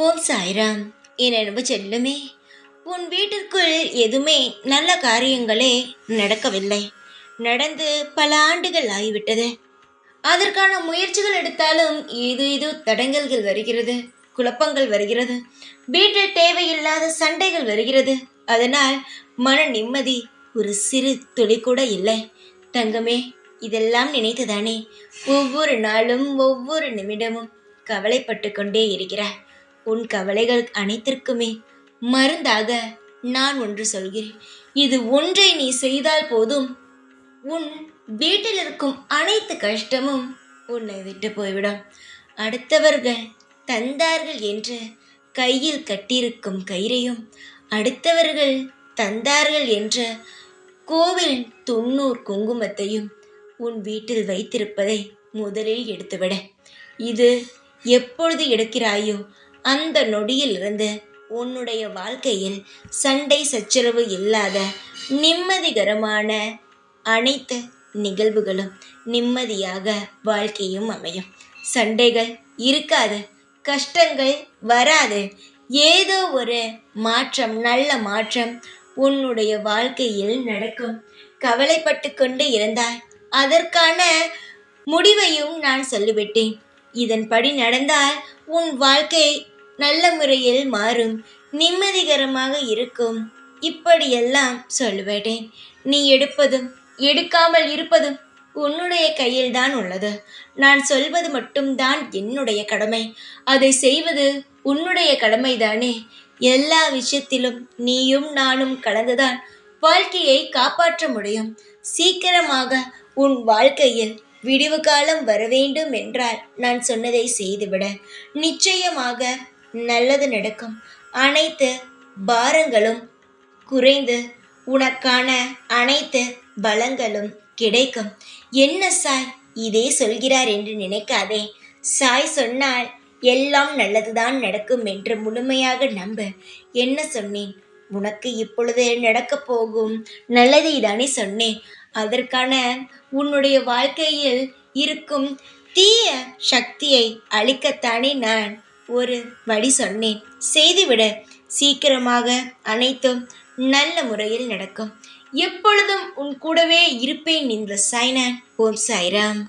ஓம் சாய்ராம். என் அன்பு செல்லுமே, உன் வீட்டிற்குள் எதுவுமே நல்ல காரியங்களே நடக்கவில்லை. நடந்து பல ஆண்டுகள் ஆகிவிட்டது. அதற்கான முயற்சிகள் எடுத்தாலும் ஏதோ தடங்கல்கள் வருகிறது, குழப்பங்கள் வருகிறது, வீட்டில் தேவையில்லாத சண்டைகள் வருகிறது. அதனால் மன நிம்மதி ஒரு சிறு துளி கூட இல்லை. தங்கமே, இதெல்லாம் நினைத்துதானே ஒவ்வொரு நாளும் ஒவ்வொரு நிமிடமும் கவலைப்பட்டு கொண்டே இருக்கிறாய். உன் கவலைகள் அனைத்திற்குமே மருந்தாக நான் ஒன்று சொல்கிறேன். இது ஒன்றை நீ செய்தால் போதும், உன் வீட்டில் இருக்கும் அனைத்து கஷ்டமும் உன்னை விட்டு போய்விடும். அடுத்தவர்கள் தந்தார்கள் என்று கையில் கட்டியிருக்கும் கயிறையும், அடுத்தவர்கள் தந்தார்கள் என்ற கோவில் 90 குங்குமத்தையும் உன் வீட்டில் வைத்திருப்பதை முதலில் எடுத்துவிட. இது எப்பொழுது எடுக்கிறாயோ அந்த நொடியிலிருந்து உன்னுடைய வாழ்க்கையில் சண்டை சச்சரவு இல்லாத நிம்மதிகரமான அனைத்து நிகழ்வுகளும் நிம்மதியாக வாழ்க்கையும் அமையும். சண்டைகள் இருக்காது, கஷ்டங்கள் வராது. ஏதோ ஒரு மாற்றம், நல்ல மாற்றம் உன்னுடைய வாழ்க்கையில் நடக்கும். கவலைப்பட்டு கொண்டு இருந்தாய், அதற்கான முடிவையும் நான் சொல்லிவிட்டேன். இதன்படி நடந்தால் உன் வாழ்க்கை நல்ல முறையில் மாறும், நிம்மதிகரமாக இருக்கும். இப்படியெல்லாம் சொல்லுவேன். நீ எடுப்பதும் எடுக்காமல் இருப்பதும் உன்னுடைய கையில்தான் உள்ளது. நான் சொல்வது மட்டும்தான் என்னுடைய கடமை. அதை செய்வது உன்னுடைய கடமைதானே. எல்லா விஷயத்திலும் நீயும் நானும் கலந்துதான் வாழ்க்கையை காப்பாற்ற முடியும். சீக்கிரமாக உன் வாழ்க்கையில் விடிவு காலம் வர வேண்டும் என்றால் நான் சொன்னதை செய்துவிட. நிச்சயமாக நல்லது நடக்கும். அனைத்து பாரங்களும் குறைந்து உனக்கான அனைத்து பலங்களும் கிடைக்கும். என்ன சாய் இதே சொல்கிறார் என்று நினைக்காதே. சாய் சொன்னால் எல்லாம் நல்லதுதான் நடக்கும் என்று முழுமையாக நம்ப. என்ன சொன்னேன்? உனக்கு இப்பொழுது நடக்கப் போகும் நல்லதை தானே சொன்னேன். அதற்கான உன்னுடைய வாழ்க்கையில் இருக்கும் தீய சக்தியை அழிக்கத்தானே நான் ஒரு வழி சொன்னேன். செய்துவிட. சீக்கிரமாக அனைத்தும் நல்ல முறையில் நடக்கும். எப்பொழுதும் உன் கூடவே இருப்பேன் என்ற சாய்நான். ஓம் சாய்ராம்.